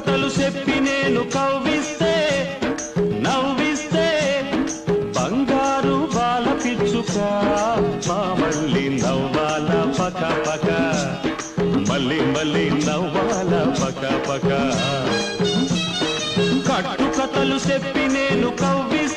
కథలు చెప్పి నేను కవ్విస్తే నవ్విస్తే బంగారు బాల పిచ్చుక మళ్ళీ నవ్వాల పక పక మళ్ళీ మళ్ళీ నవ్వాల పక పక కట్టు కథలు చెప్పి నేను కవ్విస్తే